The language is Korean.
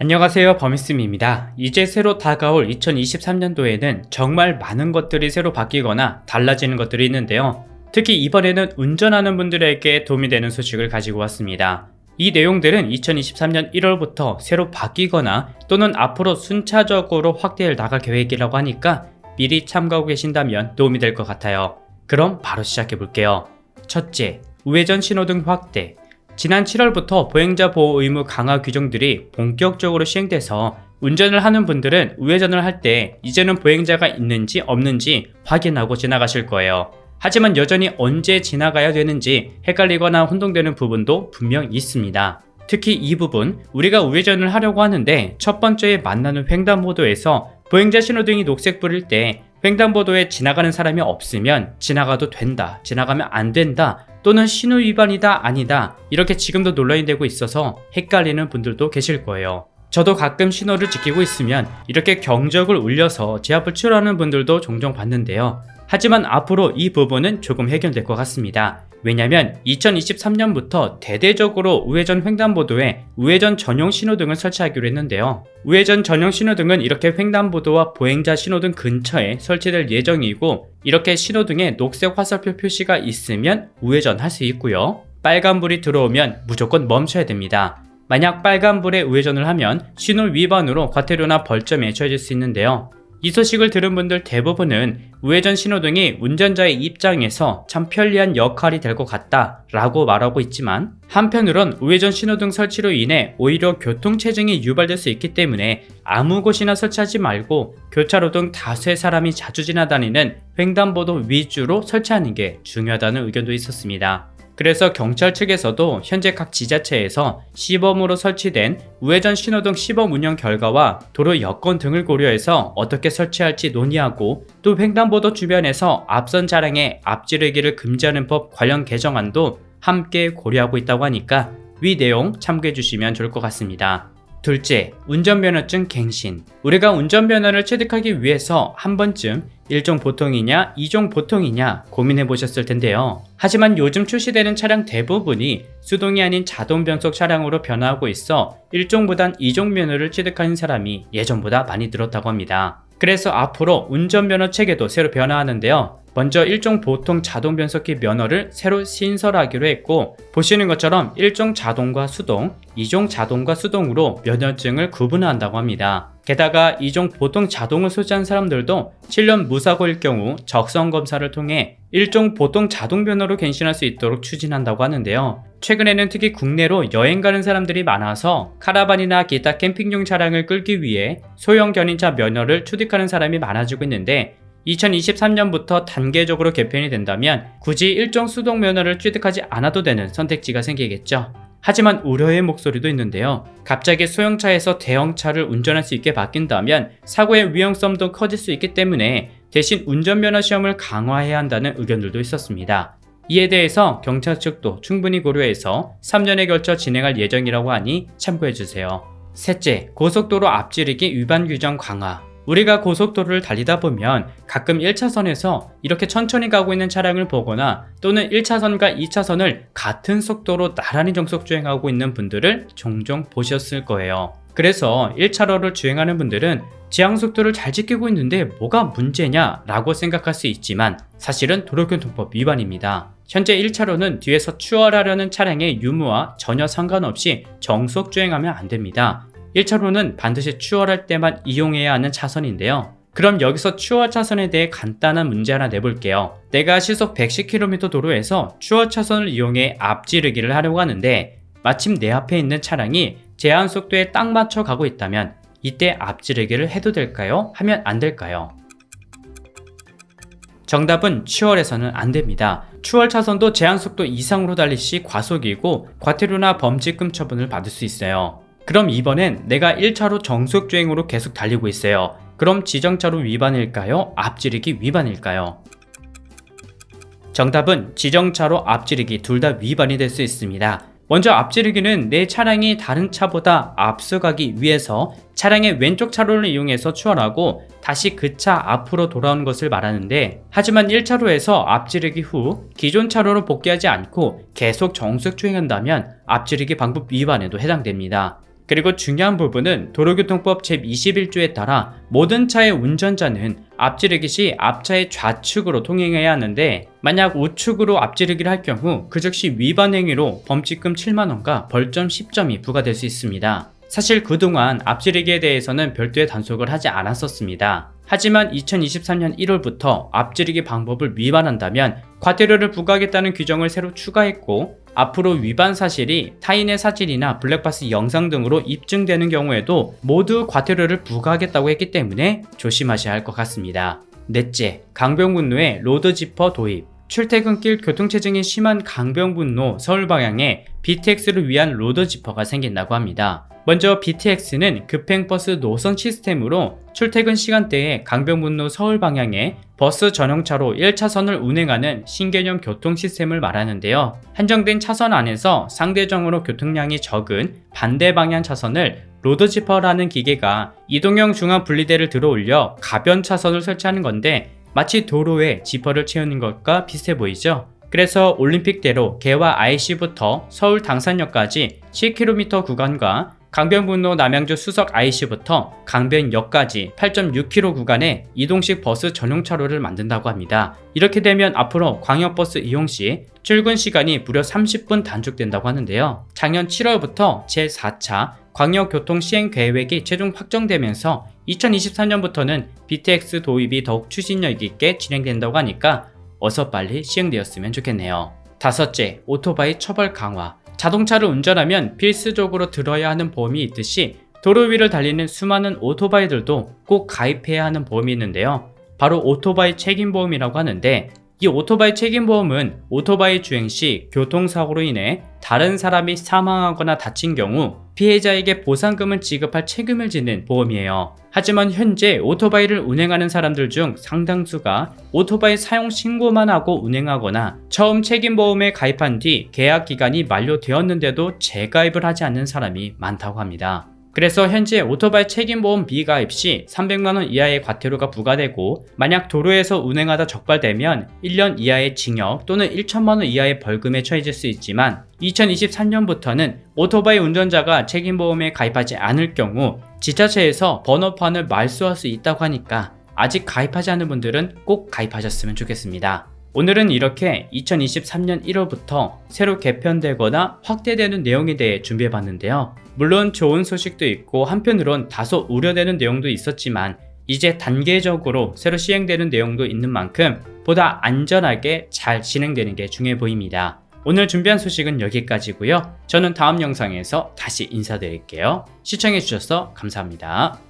안녕하세요, 범이스미입니다. 이제 새로 다가올 2023년도에는 정말 많은 것들이 새로 바뀌거나 달라지는 것들이 있는데요. 특히 이번에는 운전하는 분들에게 도움이 되는 소식을 가지고 왔습니다. 이 내용들은 2023년 1월부터 새로 바뀌거나 또는 앞으로 순차적으로 확대해 나갈 계획이라고 하니까 미리 참고하고 계신다면 도움이 될 것 같아요. 그럼 바로 시작해 볼게요. 첫째, 우회전 신호등 확대. 지난 7월부터 보행자 보호 의무 강화 규정들이 본격적으로 시행돼서 운전을 하는 분들은 우회전을 할 때 이제는 보행자가 있는지 없는지 확인하고 지나가실 거예요. 하지만 여전히 언제 지나가야 되는지 헷갈리거나 혼동되는 부분도 분명 있습니다. 특히 이 부분, 우리가 우회전을 하려고 하는데 첫 번째에 만나는 횡단보도에서 보행자 신호등이 녹색 불일 때 횡단보도에 지나가는 사람이 없으면 지나가도 된다, 지나가면 안 된다, 또는 신호 위반이다, 아니다, 이렇게 지금도 논란이 되고 있어서 헷갈리는 분들도 계실 거예요. 저도 가끔 신호를 지키고 있으면 이렇게 경적을 울려서 제 앞을 치료하는 분들도 종종 봤는데요. 하지만 앞으로 이 부분은 조금 해결될 것 같습니다. 왜냐면 2023년부터 대대적으로 우회전 횡단보도에 우회전 전용 신호등을 설치하기로 했는데요. 우회전 전용 신호등은 이렇게 횡단보도와 보행자 신호등 근처에 설치될 예정이고, 이렇게 신호등에 녹색 화살표 표시가 있으면 우회전할 수 있고요. 빨간불이 들어오면 무조건 멈춰야 됩니다. 만약 빨간불에 우회전을 하면 신호 위반으로 과태료나 벌점에 처해질 수 있는데요. 이 소식을 들은 분들 대부분은 우회전 신호등이 운전자의 입장에서 참 편리한 역할이 될 것 같다 라고 말하고 있지만, 한편으론 우회전 신호등 설치로 인해 오히려 교통체증이 유발될 수 있기 때문에 아무 곳이나 설치하지 말고 교차로 등 다수의 사람이 자주 지나다니는 횡단보도 위주로 설치하는 게 중요하다는 의견도 있었습니다. 그래서 경찰 측에서도 현재 각 지자체에서 시범으로 설치된 우회전 신호등 시범 운영 결과와 도로 여건 등을 고려해서 어떻게 설치할지 논의하고, 또 횡단보도 주변에서 앞선 차량의 앞지르기를 금지하는 법 관련 개정안도 함께 고려하고 있다고 하니까 위 내용 참고해 주시면 좋을 것 같습니다. 둘째, 운전면허증 갱신. 우리가 운전면허를 취득하기 위해서 한 번쯤 1종 보통이냐 2종 보통이냐 고민해 보셨을 텐데요. 하지만 요즘 출시되는 차량 대부분이 수동이 아닌 자동 변속 차량으로 변화하고 있어 1종보단 2종 면허를 취득하는 사람이 예전보다 많이 늘었다고 합니다. 그래서 앞으로 운전면허 체계도 새로 변화하는데요. 먼저 1종 보통 자동 변속기 면허를 새로 신설하기로 했고, 보시는 것처럼 1종 자동과 수동, 2종 자동과 수동으로 면허증을 구분한다고 합니다. 게다가 2종 보통 자동을 소지한 사람들도 7년 무사고일 경우 적성 검사를 통해 1종 보통 자동 면허로 갱신할 수 있도록 추진한다고 하는데요. 최근에는 특히 국내로 여행 가는 사람들이 많아서 카라반이나 기타 캠핑용 차량을 끌기 위해 소형 견인차 면허를 취득하는 사람이 많아지고 있는데, 2023년부터 단계적으로 개편이 된다면 굳이 1종 수동 면허를 취득하지 않아도 되는 선택지가 생기겠죠. 하지만 우려의 목소리도 있는데요. 갑자기 소형차에서 대형차를 운전할 수 있게 바뀐다면 사고의 위험성도 커질 수 있기 때문에 대신 운전면허 시험을 강화해야 한다는 의견들도 있었습니다. 이에 대해서 경찰 측도 충분히 고려해서 3년에 걸쳐 진행할 예정이라고 하니 참고해주세요. 셋째, 고속도로 앞지르기 위반 규정 강화. 우리가 고속도로를 달리다 보면 가끔 1차선에서 이렇게 천천히 가고 있는 차량을 보거나, 또는 1차선과 2차선을 같은 속도로 나란히 정속 주행하고 있는 분들을 종종 보셨을 거예요. 그래서 1차로를 주행하는 분들은 제한속도를 잘 지키고 있는데 뭐가 문제냐 라고 생각할 수 있지만 사실은 도로교통법 위반입니다. 현재 1차로는 뒤에서 추월하려는 차량의 유무와 전혀 상관없이 정속 주행하면 안 됩니다. 1차로는 반드시 추월할 때만 이용해야 하는 차선인데요. 그럼 여기서 추월 차선에 대해 간단한 문제 하나 내볼게요. 내가 시속 110km 도로에서 추월 차선을 이용해 앞지르기를 하려고 하는데 마침 내 앞에 있는 차량이 제한 속도에 딱 맞춰 가고 있다면 이때 앞지르기를 해도 될까요? 하면 안 될까요? 정답은 추월해서는 안 됩니다. 추월 차선도 제한 속도 이상으로 달릴 시 과속이고 과태료나 범칙금 처분을 받을 수 있어요. 그럼 이번엔 내가 1차로 정속 주행으로 계속 달리고 있어요. 그럼 지정차로 위반일까요? 앞지르기 위반일까요? 정답은 지정차로 앞지르기 둘 다 위반이 될 수 있습니다. 먼저 앞지르기는 내 차량이 다른 차보다 앞서가기 위해서 차량의 왼쪽 차로를 이용해서 추월하고 다시 그 차 앞으로 돌아오는 것을 말하는데, 하지만 1차로에서 앞지르기 후 기존 차로로 복귀하지 않고 계속 정속 주행한다면 앞지르기 방법 위반에도 해당됩니다. 그리고 중요한 부분은 도로교통법 제21조에 따라 모든 차의 운전자는 앞지르기 시 앞차의 좌측으로 통행해야 하는데 만약 우측으로 앞지르기를 할 경우 그 즉시 위반 행위로 범칙금 7만원과 벌점 10점이 부과될 수 있습니다. 사실 그동안 앞지르기에 대해서는 별도의 단속을 하지 않았었습니다. 하지만 2023년 1월부터 앞지르기 방법을 위반한다면 과태료를 부과하겠다는 규정을 새로 추가했고 앞으로 위반 사실이 타인의 사진이나 블랙박스 영상 등으로 입증되는 경우에도 모두 과태료를 부과하겠다고 했기 때문에 조심하셔야 할 것 같습니다. 넷째, 강변북로의 로드지퍼 도입. 출퇴근길 교통체증이 심한 강변북로 서울 방향에 BTX를 위한 로드지퍼가 생긴다고 합니다. 먼저 BTX는 급행버스 노선 시스템으로 출퇴근 시간대에 강변북로 서울 방향에 버스 전용차로 1차선을 운행하는 신개념 교통 시스템을 말하는데요. 한정된 차선 안에서 상대적으로 교통량이 적은 반대 방향 차선을 로드지퍼라는 기계가 이동형 중앙 분리대를 들어올려 가변 차선을 설치하는 건데 마치 도로에 지퍼를 채우는 것과 비슷해 보이죠? 그래서 올림픽대로 개화 IC부터 서울 당산역까지 7km 구간과 강변북로 남양주 수석 IC부터 강변역까지 8.6km 구간에 이동식 버스 전용 차로를 만든다고 합니다. 이렇게 되면 앞으로 광역버스 이용 시 출근 시간이 무려 30분 단축된다고 하는데요. 작년 7월부터 제4차 광역교통 시행 계획이 최종 확정되면서 2023년부터는 BTX 도입이 더욱 추진력 있게 진행된다고 하니까 어서 빨리 시행되었으면 좋겠네요. 다섯째, 오토바이 처벌 강화. 자동차를 운전하면 필수적으로 들어야 하는 보험이 있듯이 도로 위를 달리는 수많은 오토바이들도 꼭 가입해야 하는 보험이 있는데요. 바로 오토바이 책임보험이라고 하는데 이 오토바이 책임보험은 오토바이 주행 시 교통사고로 인해 다른 사람이 사망하거나 다친 경우 피해자에게 보상금을 지급할 책임을 지는 보험이에요. 하지만 현재 오토바이를 운행하는 사람들 중 상당수가 오토바이 사용 신고만 하고 운행하거나 처음 책임보험에 가입한 뒤 계약 기간이 만료되었는데도 재가입을 하지 않는 사람이 많다고 합니다. 그래서 현재 오토바이 책임보험 미가입 시 300만원 이하의 과태료가 부과되고 만약 도로에서 운행하다 적발되면 1년 이하의 징역 또는 1천만원 이하의 벌금에 처해질 수 있지만 2023년부터는 오토바이 운전자가 책임보험에 가입하지 않을 경우 지자체에서 번호판을 말소할 수 있다고 하니까 아직 가입하지 않은 분들은 꼭 가입하셨으면 좋겠습니다. 오늘은 이렇게 2023년 1월부터 새로 개편되거나 확대되는 내용에 대해 준비해봤는데요. 물론 좋은 소식도 있고 한편으론 다소 우려되는 내용도 있었지만 이제 단계적으로 새로 시행되는 내용도 있는 만큼 보다 안전하게 잘 진행되는 게 중요해 보입니다. 오늘 준비한 소식은 여기까지고요. 저는 다음 영상에서 다시 인사드릴게요. 시청해주셔서 감사합니다.